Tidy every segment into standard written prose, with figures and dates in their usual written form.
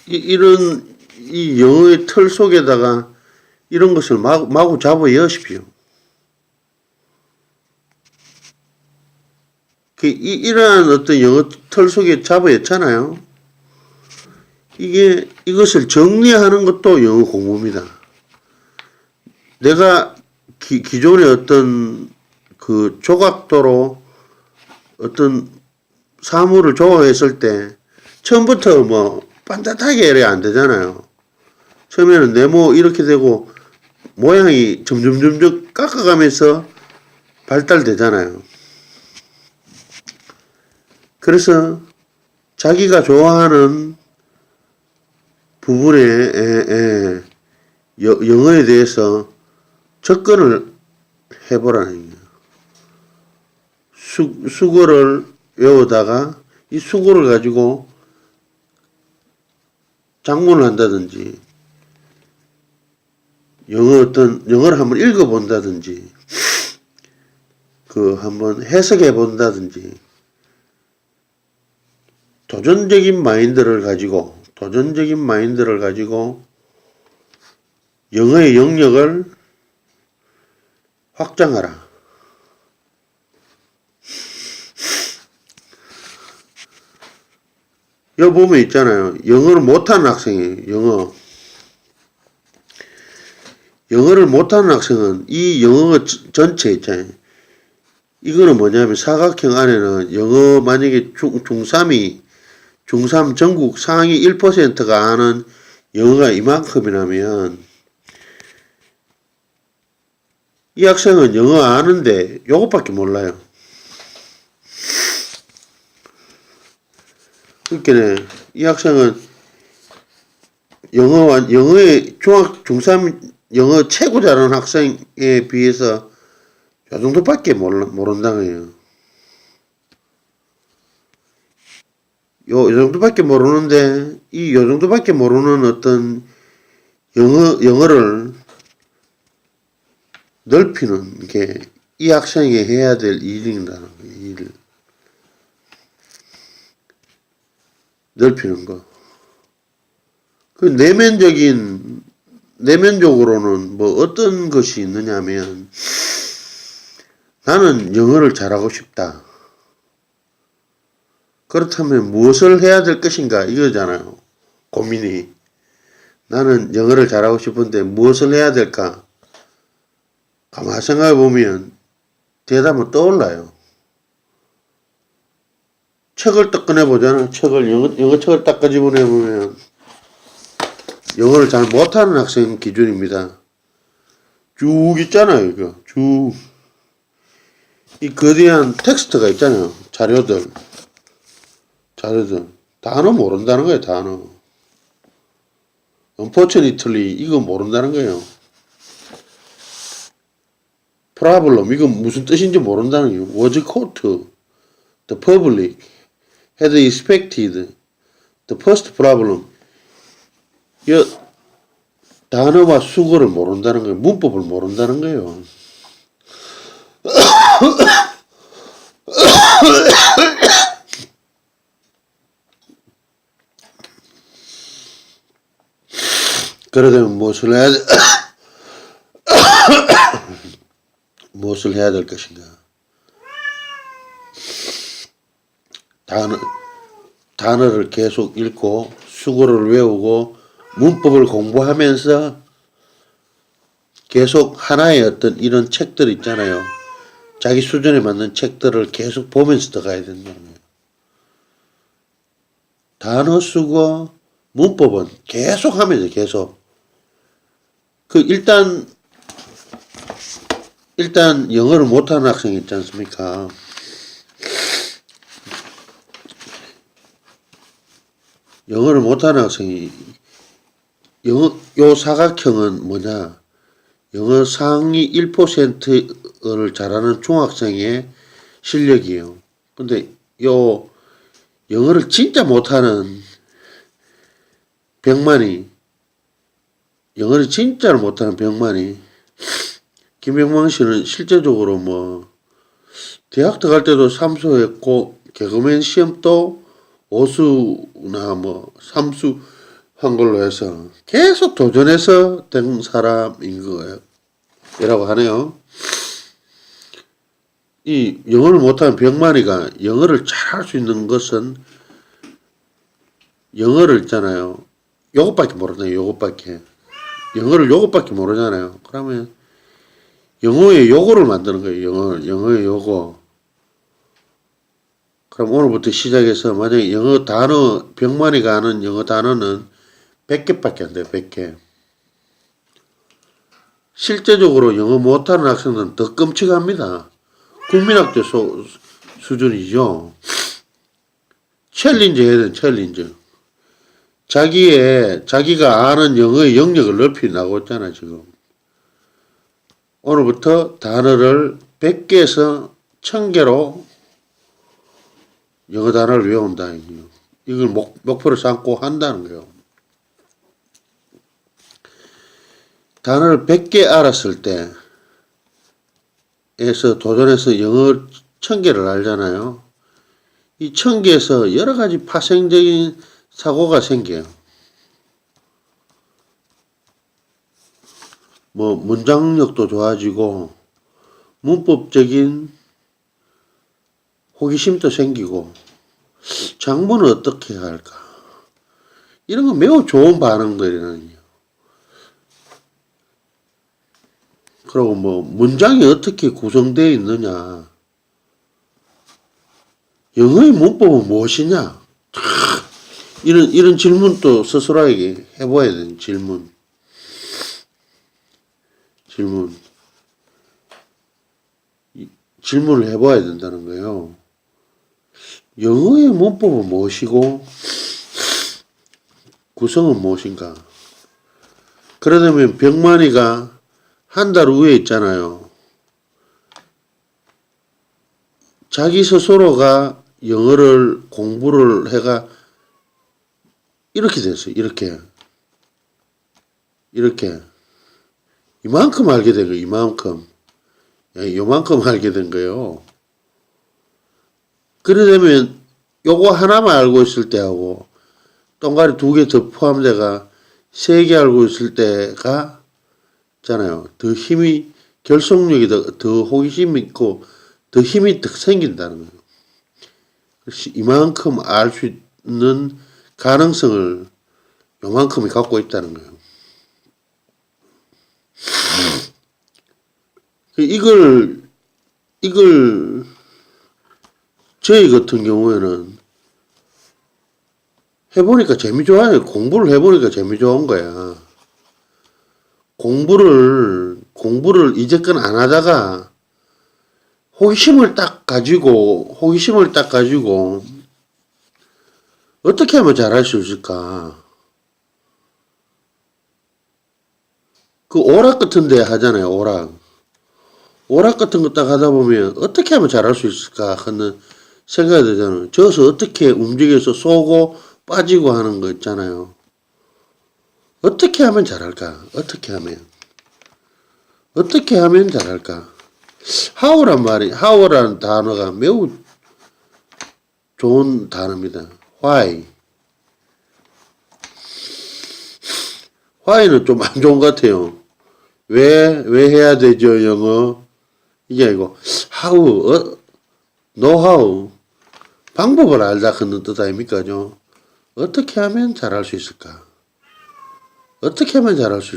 이런 이 영어의 틀 속에다가 이런 것을 마구 잡아 여십시오. 이러한 어떤 영어 틀 속에 잡아 였잖아요. 이것을 정리하는 것도 영어 공부입니다. 내가 기존의 어떤 그 조각도로 어떤 사물을 조각했을 때 처음부터 뭐 반듯하게 이래 안 되잖아요. 처음에는 네모 이렇게 되고 모양이 점점 깎아가면서 발달되잖아요. 그래서 자기가 좋아하는 부분에 영어에 대해서 접근을 해보라는 거예요. 수거를 외우다가 이 수거를 가지고 작문을 한다든지 영어를 한번 읽어본다든지 한번 해석해 본다든지 도전적인 마인드를 가지고 영어의 영역을 확장하라. 여기 보면 있잖아요. 영어를 못하는 학생이에요. 영어를 못하는 학생은 이 영어 전체 있잖아요. 이거는 뭐냐면 사각형 안에는 영어 만약에 중3 전국 상위 1%가 아는 영어가 이만큼이라면 이 학생은 영어 아는데 요것밖에 몰라요. 그러니까 이 학생은 영어의 중3 영어 최고 잘하는 학생에 비해서 요 정도밖에 모른다는 거예요. 요 정도밖에 모르는데 요 정도밖에 모르는 어떤 영어를 넓히는 게 이 학생이 해야 될 일이라는 거예요. 일. 넓히는 거. 내면적으로는 뭐 어떤 것이 있느냐면 나는 영어를 잘하고 싶다. 그렇다면 무엇을 해야 될 것인가 이거잖아요. 고민이. 나는 영어를 잘하고 싶은데 무엇을 해야 될까? 가만히 생각해 보면 대답은 떠올라요. 책을 딱 꺼내보잖아. 영어 책을 딱 꺼집어내보면 영어를 잘 못하는 학생 기준입니다. 쭉 있잖아요. 이거 쭉. 이 거대한 텍스트가 있잖아요. 자료들. 단어 모른다는 거예요. 단어. Unfortunately 이거 모른다는 거예요. Problem 이거 무슨 뜻인지 모른다는 거예요. Was caught, the public had expected, the first problem. 이 단어와 수거를 모른다는 거예요. 문법을 모른다는 거예요. 그러려면 무엇을 해야 될 것인가? 단어를 계속 읽고 수거를 외우고 문법을 공부하면서 계속 하나의 어떤 이런 책들 있잖아요. 자기 수준에 맞는 책들을 계속 보면서 들어가야 된다는 거예요. 단어 수거, 문법은 계속 하면서 계속. 일단 영어를 못하는 학생이 있지 않습니까? 영어를 못하는 학생이 요 사각형은 뭐냐? 영어 상위 1%를 잘하는 중학생의 실력이에요. 근데 요 영어를 진짜 못하는 영어를 진짜로 못하는 병만이 김병만 씨는 실제적으로 뭐 대학 들어갈 때도 삼수했고 개그맨 시험도 오수나 뭐 삼수 한 걸로 해서 계속 도전해서 된 사람인 거예요. 이라고 하네요. 이 영어를 못하는 병만이가 영어를 잘 할 수 있는 것은 영어를 있잖아요. 요것밖에 모르잖아요. 요것밖에. 영어를 요것밖에 모르잖아요. 그러면 영어의 요거를 만드는 거예요. 영어의 요거. 그럼 오늘부터 시작해서 만약에 영어 단어, 병만이가 아는 영어 단어는 100개밖에 안 돼요. 100개. 실제적으로 영어 못하는 학생들은 더 끔찍합니다. 국민학교 수준이죠. 챌린지 해야 돼, 챌린지. 자기가 아는 영어의 영역을 넓히라고 했잖아, 지금. 오늘부터 단어를 100개에서 1000개로 영어 단어를 외운다. 이걸 목표를 삼고 한다는 거예요. 단어를 100개 알았을 때에서 도전해서 영어 1000개를 알잖아요. 이 1000개에서 여러 가지 파생적인 사고가 생겨요. 뭐 문장력도 좋아지고 문법적인 호기심도 생기고 장문은 어떻게 할까? 이런 건 매우 좋은 반응들이라는 거예요. 그리고 뭐 문장이 어떻게 구성되어 있느냐? 영어의 문법은 무엇이냐? 이런 질문도 스스로에게 해봐야 되는 질문. 질문을 해봐야 된다는 거예요. 영어의 문법은 무엇이고 구성은 무엇인가? 그러려면 병만이가 한 달 후에 있잖아요. 자기 스스로가 영어를 공부를 해가 이렇게 됐어요. 이렇게 이만큼 알게 된 거예요. 요만큼 알게 된 거예요. 그러려면 요거 하나만 알고 있을 때하고 동가리 2개 더 포함돼가 3개 알고 있을 때가 있잖아요. 더 힘이 결속력이 더 호기심 있고 더 힘이 더 생긴다는 거예요. 그래서 이만큼 알 수 있는 가능성을 요만큼이 갖고 있다는 거예요. 이걸 저희 같은 경우에는 해보니까 재미 좋아요. 공부를 해보니까 재미 좋은 거야. 공부를 이제껏 안 하다가 호기심을 딱 가지고 어떻게 하면 잘할 수 있을까? 그 오락 같은 데 하잖아요. 오락 같은 거 딱 하다 보면 어떻게 하면 잘할 수 있을까 하는 생각이 들잖아요. 저기서 어떻게 움직여서 쏘고 빠지고 하는 거 있잖아요. 어떻게 하면 잘할까? 어떻게 하면 잘할까? how라는 단어가 매우 좋은 단어입니다. why는 좀 안 좋은 것 같아요. 왜 해야 되죠, 영어? 이게 아니고, know-how. 방법을 알다 하는 뜻 아닙니까? 어떻게 하면 잘할 수 있을까? 어떻게 하면 잘할 수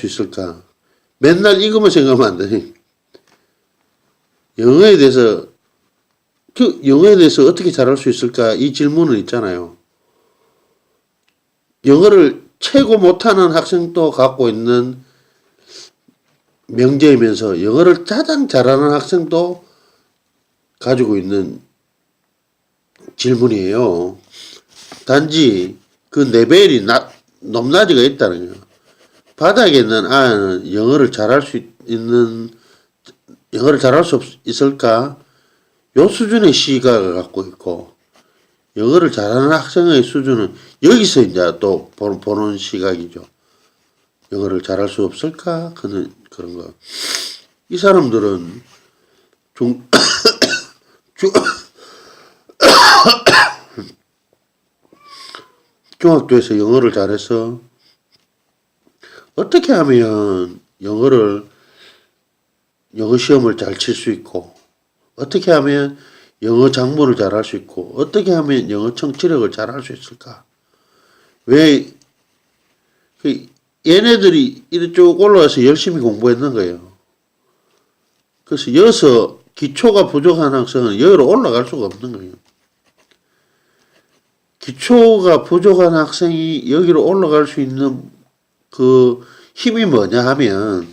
있을까? 맨날 이것만 생각하면 안 돼. 영어에 대해서 어떻게 잘할 수 있을까? 이 질문은 있잖아요. 영어를 최고 못하는 학생도 갖고 있는 명제이면서 영어를 가장 잘하는 학생도 가지고 있는 질문이에요. 단지 그 레벨이 높낮이가 있다는 거예요. 바닥에 있는 아이는 영어를 잘할 수 있을까? 요 수준의 시각을 갖고 있고, 영어를 잘하는 학생의 수준은 여기서 이제 또 보는 시각이죠. 영어를 잘할 수 없을까? 그런 거. 이 사람들은 중학교에서 영어를 잘해서 어떻게 하면 영어 시험을 잘 칠 수 있고, 어떻게 하면 영어 작문을 잘할 수 있고, 어떻게 하면 영어 청취력을 잘할 수 있을까? 왜, 얘네들이 이렇게 쭉 올라와서 열심히 공부했는 거예요. 그래서 여기서 기초가 부족한 학생은 여기로 올라갈 수가 없는 거예요. 기초가 부족한 학생이 여기로 올라갈 수 있는 그 힘이 뭐냐 하면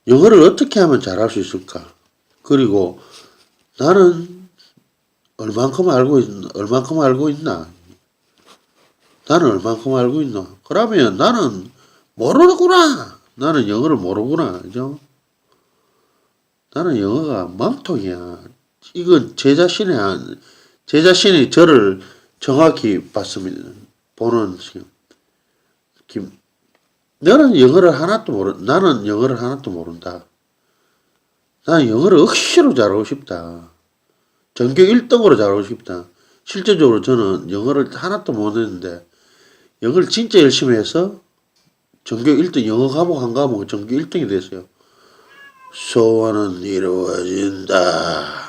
영어를 어떻게 하면 잘할 수 있을까? 그리고 나는 얼만큼 알고 있나? 나는 얼만큼 알고 있나? 그러면 나는 모르구나. 나는 영어를 모르구나. 그죠? 나는 영어가 망통이야. 이건 제 자신이 저를 정확히 봤습니다. 보는 시험. 나는 영어를 하나도 모른다. 나는 영어를 억지로 잘하고 싶다. 전교 1등으로 잘하고 싶다. 실제적으로 저는 영어를 하나도 못했는데 영어를 진짜 열심히 해서 전교 1등 영어 과목 한 과목 전교 1등이 됐어요. 소원은 이루어진다.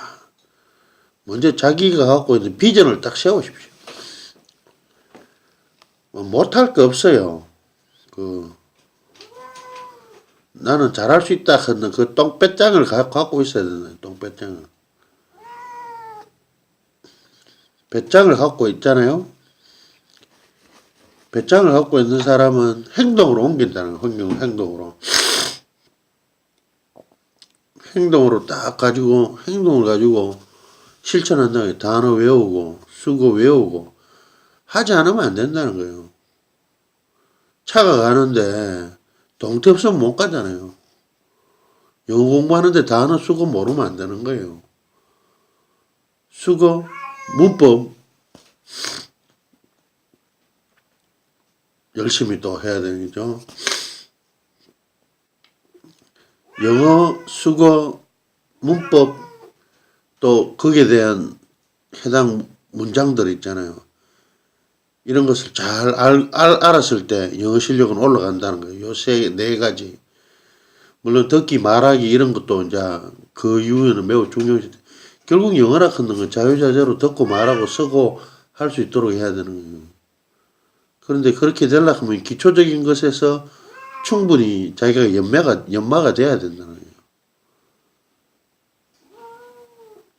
먼저 자기가 갖고 있는 비전을 딱 세우십시오. 못할 거 없어요. 나는 잘할 수 있다 하는 그 똥배짱을 갖고 있어야 되는 똥배짱을. 배짱을 갖고 있잖아요. 배짱을 갖고 있는 사람은 행동으로 옮긴다는 거예요. 행동으로 딱 가지고, 행동을 가지고 실천한다는 거예요. 단어 외우고, 수거 외우고. 하지 않으면 안 된다는 거예요. 차가 가는데 동태 없으면 못 가잖아요. 영어 공부하는데 단어 수거 모르면 안 되는 거예요. 수거, 문법 열심히 또 해야 되겠죠. 영어, 수거, 문법 또 거기에 대한 해당 문장들 있잖아요. 이런 것을 잘 알았을 때 영어 실력은 올라간다는 거예요. 요 네 가지. 물론 듣기, 말하기 이런 것도 이제 그 이후에는 매우 중요해요. 결국 영어라 하는 건 자유자재로 듣고 말하고 쓰고 할 수 있도록 해야 되는 거예요. 그런데 그렇게 되려면 기초적인 것에서 충분히 자기가 연마가 돼야 된다는 거예요.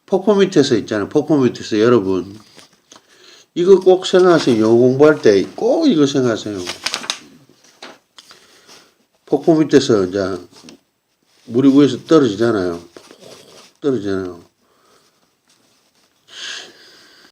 폭포 밑에서 있잖아요. 폭포 밑에서 여러분 이거 꼭 생각하세요. 영어 공부할 때 꼭 이거 생각하세요. 폭포 밑에서 이제 물이 위에서 떨어지잖아요.